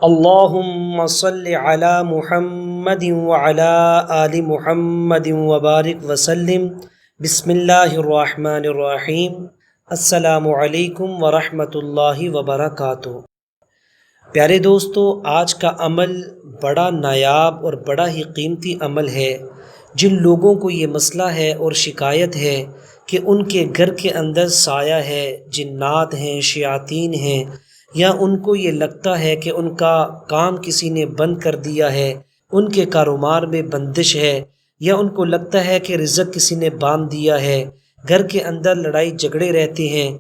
اللهم صل على محمد وعلى آل محمد وبارک وسلم۔ بسم اللہ الرحمن الرحیم۔ السلام علیکم ورحمۃ اللہ وبرکاتہ۔ پیارے دوستو، آج کا عمل بڑا نایاب اور بڑا ہی قیمتی عمل ہے۔ جن لوگوں کو یہ مسئلہ ہے اور شکایت ہے کہ ان کے گھر کے اندر سایہ ہے، جنات ہیں، شیاطین ہیں، یا ان کو یہ لگتا ہے کہ ان کا کام کسی نے بند کر دیا ہے، ان کے کاروبار میں بندش ہے، یا ان کو لگتا ہے کہ رزق کسی نے باندھ دیا ہے، گھر کے اندر لڑائی جھگڑے رہتے ہیں،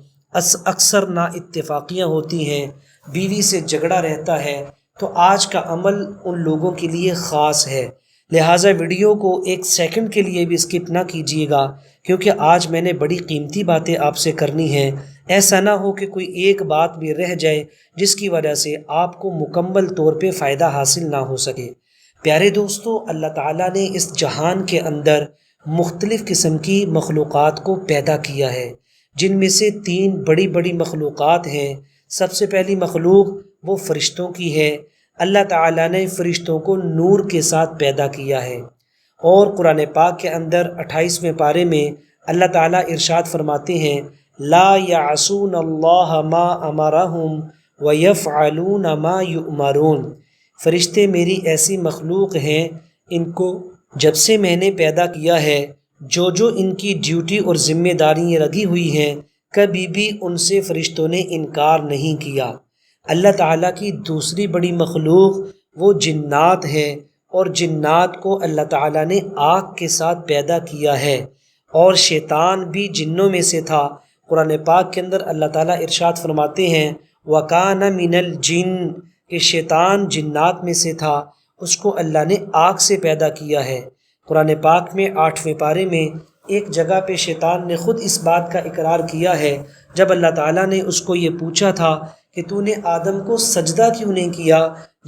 اکثر نا اتفاقیاں ہوتی ہیں، بیوی سے جھگڑا رہتا ہے، تو آج کا عمل ان لوگوں کے لیے خاص ہے۔ لہٰذا ویڈیو کو ایک سیکنڈ کے لیے بھی اسکپ نہ کیجیے گا، کیونکہ آج میں نے بڑی قیمتی باتیں آپ سے کرنی ہیں۔ ایسا نہ ہو کہ کوئی ایک بات بھی رہ جائے جس کی وجہ سے آپ کو مکمل طور پہ فائدہ حاصل نہ ہو سکے۔ پیارے دوستو، اللہ تعالیٰ نے اس جہان کے اندر مختلف قسم کی مخلوقات کو پیدا کیا ہے، جن میں سے 3 بڑی بڑی مخلوقات ہیں۔ سب سے پہلی مخلوق وہ فرشتوں کی ہے۔ اللہ تعالیٰ نے فرشتوں کو نور کے ساتھ پیدا کیا ہے، اور قرآن پاک کے اندر 28ویں پارے میں اللہ تعالیٰ ارشاد فرماتے ہیں، لا یعصون اللہ ما امرہم ویفعلون ما یؤمرون۔ فرشتے میری ایسی مخلوق ہیں، ان کو جب سے میں نے پیدا کیا ہے، جو ان کی ڈیوٹی اور ذمہ داریاں لگی ہوئی ہیں، کبھی بھی ان سے فرشتوں نے انکار نہیں کیا۔ اللہ تعالیٰ کی دوسری بڑی مخلوق وہ جنات ہیں، اور جنات کو اللہ تعالیٰ نے آگ کے ساتھ پیدا کیا ہے، اور شیطان بھی جنوں میں سے تھا۔ قرآن پاک کے اندر اللہ تعالیٰ ارشاد فرماتے ہیں، وَكَانَ مِنَ الْجِنِّ، کہ شیطان جنات میں سے تھا، اس کو اللہ نے آگ سے پیدا کیا ہے۔ قرآن پاک میں 8ویں پارے میں ایک جگہ پہ شیطان نے خود اس بات کا اقرار کیا ہے، جب اللہ تعالیٰ نے اس کو یہ پوچھا تھا کہ تو نے آدم کو سجدہ کیوں نہیں کیا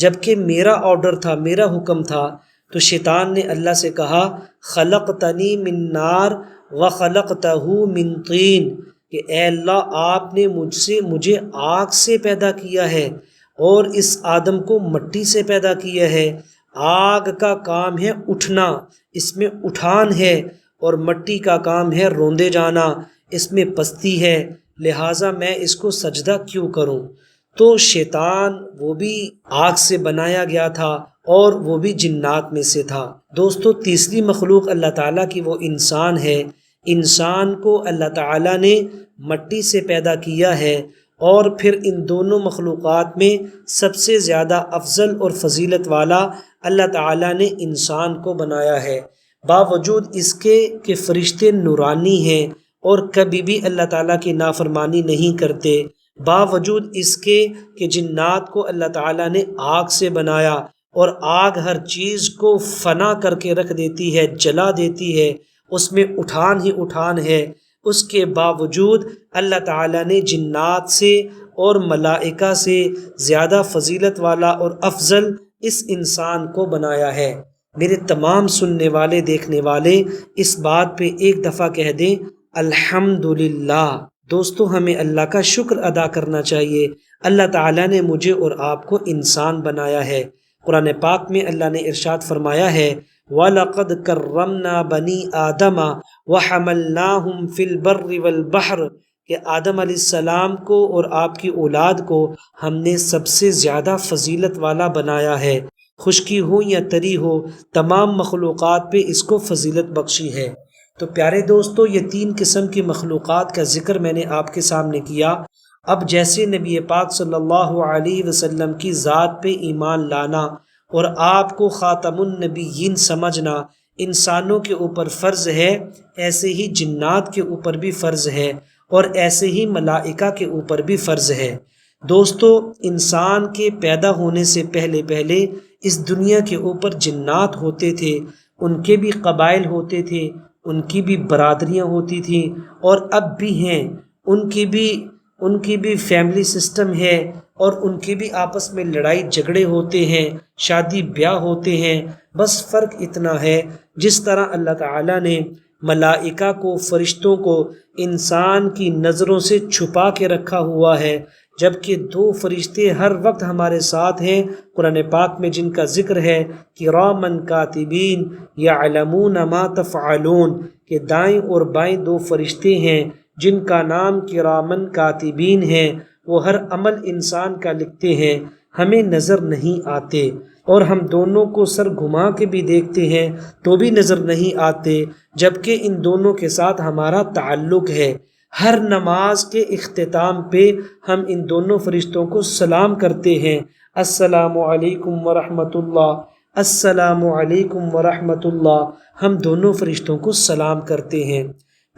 جبکہ میرا آرڈر تھا، میرا حکم تھا؟ تو شیطان نے اللہ سے کہا، خلقتنی من نار وخلقتہ من طین، کہ اے اللہ، آپ نے مجھے آگ سے پیدا کیا ہے اور اس آدم کو مٹی سے پیدا کیا ہے۔ آگ کا کام ہے اٹھنا، اس میں اٹھان ہے، اور مٹی کا کام ہے روندے جانا، اس میں پستی ہے، لہٰذا میں اس کو سجدہ کیوں کروں؟ تو شیطان وہ بھی آگ سے بنایا گیا تھا، اور وہ بھی جنات میں سے تھا۔ دوستو، تیسری مخلوق اللہ تعالیٰ کی وہ انسان ہے۔ انسان کو اللہ تعالیٰ نے مٹی سے پیدا کیا ہے، اور پھر ان دونوں مخلوقات میں سب سے زیادہ افضل اور فضیلت والا اللہ تعالیٰ نے انسان کو بنایا ہے، باوجود اس کے کہ فرشتے نورانی ہیں اور کبھی بھی اللہ تعالیٰ کی نافرمانی نہیں کرتے، باوجود اس کے کہ جنات کو اللہ تعالیٰ نے آگ سے بنایا، اور آگ ہر چیز کو فنا کر کے رکھ دیتی ہے، جلا دیتی ہے، اس میں اٹھان ہی اٹھان ہے۔ اس کے باوجود اللہ تعالیٰ نے جنات سے اور ملائکہ سے زیادہ فضیلت والا اور افضل اس انسان کو بنایا ہے۔ میرے تمام سننے والے، دیکھنے والے اس بات پہ ایک دفعہ کہہ دیں، الحمدللہ۔ دوستو، ہمیں اللہ کا شکر ادا کرنا چاہیے۔ اللہ تعالیٰ نے مجھے اور آپ کو انسان بنایا ہے۔ قرآن پاک میں اللہ نے ارشاد فرمایا ہے، وَلَقَدْ كَرَّمْنَا بَنِي آدَمَ وَحَمَلْنَاهُمْ فِي الْبَرِّ وَالْبَحْرِ، کہ آدم علیہ السلام کو اور آپ کی اولاد کو ہم نے سب سے زیادہ فضیلت والا بنایا ہے۔ خشکی ہو یا تری ہو، تمام مخلوقات پہ اس کو فضیلت بخشی ہے۔ تو پیارے دوستو، یہ 3 قسم کی مخلوقات کا ذکر میں نے آپ کے سامنے کیا۔ اب جیسے نبی پاک صلی اللہ علیہ وسلم کی ذات پہ ایمان لانا اور آپ کو خاتم النبیین سمجھنا انسانوں کے اوپر فرض ہے، ایسے ہی جنات کے اوپر بھی فرض ہے، اور ایسے ہی ملائکہ کے اوپر بھی فرض ہے۔ دوستو، انسان کے پیدا ہونے سے پہلے اس دنیا کے اوپر جنات ہوتے تھے، ان کے بھی قبائل ہوتے تھے، ان کی بھی برادریاں ہوتی تھیں، اور اب بھی ہیں، ان کی بھی فیملی سسٹم ہے، اور ان کی بھی آپس میں لڑائی جھگڑے ہوتے ہیں، شادی بیاہ ہوتے ہیں۔ بس فرق اتنا ہے، جس طرح اللہ تعالیٰ نے ملائکہ کو، فرشتوں کو انسان کی نظروں سے چھپا کے رکھا ہوا ہے، جبکہ دو فرشتے ہر وقت ہمارے ساتھ ہیں قرآن پاک میں، جن کا ذکر ہے کرامن کاتبین یعلمون ما تفعلون، کہ دائیں اور بائیں دو فرشتے ہیں جن کا نام کرامن کاتبین ہے، وہ ہر عمل انسان کا لکھتے ہیں، ہمیں نظر نہیں آتے، اور ہم دونوں کو سر گھما کے بھی دیکھتے ہیں تو بھی نظر نہیں آتے، جبکہ ان دونوں کے ساتھ ہمارا تعلق ہے۔ ہر نماز کے اختتام پہ ہم ان دونوں فرشتوں کو سلام کرتے ہیں، السلام علیکم ورحمۃ اللہ، السلام علیکم ورحمۃ اللہ، ہم دونوں فرشتوں کو سلام کرتے ہیں۔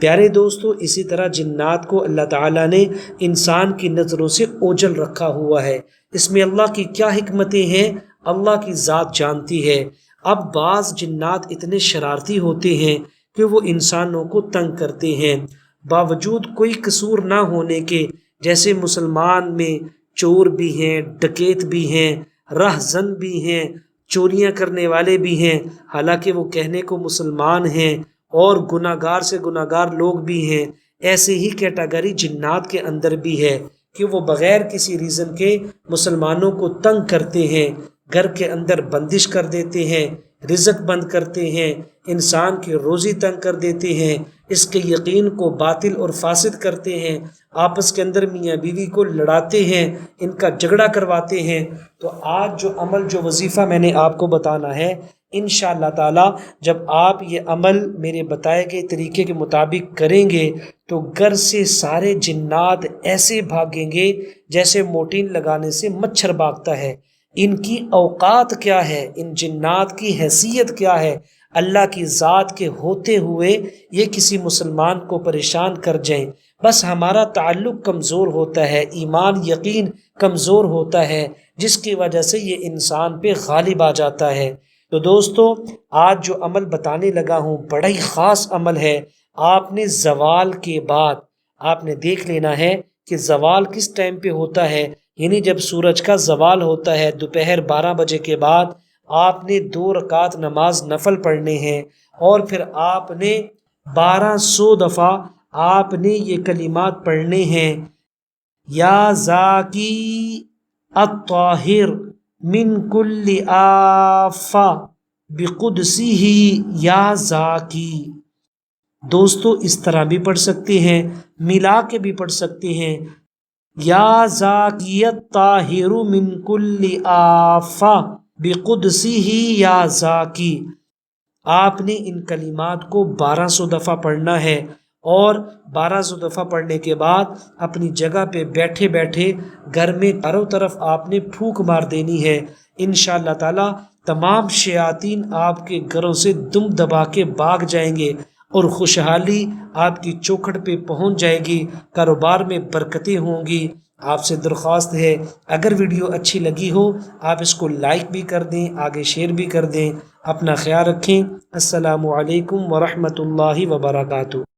پیارے دوستو، اسی طرح جنات کو اللہ تعالیٰ نے انسان کی نظروں سے اوجھل رکھا ہوا ہے۔ اس میں اللہ کی کیا حکمتیں ہیں، اللہ کی ذات جانتی ہے۔ اب بعض جنات اتنے شرارتی ہوتے ہیں کہ وہ انسانوں کو تنگ کرتے ہیں، باوجود کوئی قصور نہ ہونے کے، جیسے مسلمان میں چور بھی ہیں، ڈکیت بھی ہیں، رہزن بھی ہیں، چوریاں کرنے والے بھی ہیں، حالانکہ وہ کہنے کو مسلمان ہیں، اور گناہ گار سے گناہ گار لوگ بھی ہیں۔ ایسے ہی کیٹاگری جنات کے اندر بھی ہے کہ وہ بغیر کسی ریزن کے مسلمانوں کو تنگ کرتے ہیں، گھر کے اندر بندش کر دیتے ہیں، رزق بند کرتے ہیں، انسان کی روزی تنگ کر دیتے ہیں، اس کے یقین کو باطل اور فاسد کرتے ہیں، آپس کے اندر میاں بیوی کو لڑاتے ہیں، ان کا جھگڑا کرواتے ہیں۔ تو آج جو عمل، جو وظیفہ میں نے آپ کو بتانا ہے، انشاءاللہ تعالی جب آپ یہ عمل میرے بتائے گئے طریقے کے مطابق کریں گے تو گھر سے سارے جنات ایسے بھاگیں گے جیسے موٹین لگانے سے مچھر بھاگتا ہے۔ ان کی اوقات کیا ہے، ان جنات کی حیثیت کیا ہے، اللہ کی ذات کے ہوتے ہوئے یہ کسی مسلمان کو پریشان کر جائیں۔ بس ہمارا تعلق کمزور ہوتا ہے، ایمان یقین کمزور ہوتا ہے، جس کی وجہ سے یہ انسان پہ غالب آ جاتا ہے۔ تو دوستو، آج جو عمل بتانے لگا ہوں بڑا ہی خاص عمل ہے۔ آپ نے زوال کے بعد آپ نے دیکھ لینا ہے کہ زوال کس ٹائم پہ ہوتا ہے، یعنی جب سورج کا زوال ہوتا ہے دوپہر 12 بجے کے بعد آپ نے 2 رکعت نماز نفل پڑھنے ہیں، اور پھر آپ نے 1200 دفعہ آپ نے یہ کلمات پڑھنے ہیں، یا زاکی الطاہر من کل آفہ بقدسہ یا زاکی۔ دوستو، اس طرح بھی پڑھ سکتے ہیں، ملا کے بھی پڑھ سکتے ہیں، یا زاکی الطاہر من کل آفہ بقدسہ یا زاکی۔ آپ نے ان کلمات کو 1200 دفعہ پڑھنا ہے، اور 1200 دفعہ پڑھنے کے بعد اپنی جگہ پہ بیٹھے بیٹھے گھر میں چاروں طرف آپ نے پھونک مار دینی ہے۔ انشاءاللہ تعالی تمام شیاطین آپ کے گھروں سے دم دبا کے بھاگ جائیں گے، اور خوشحالی آپ کی چوکھٹ پہ پہنچ جائے گی، کاروبار میں برکتیں ہوں گی۔ آپ سے درخواست ہے، اگر ویڈیو اچھی لگی ہو آپ اس کو لائک بھی کر دیں، آگے شیئر بھی کر دیں۔ اپنا خیال رکھیں۔ السلام علیکم ورحمۃ اللہ وبرکاتہ۔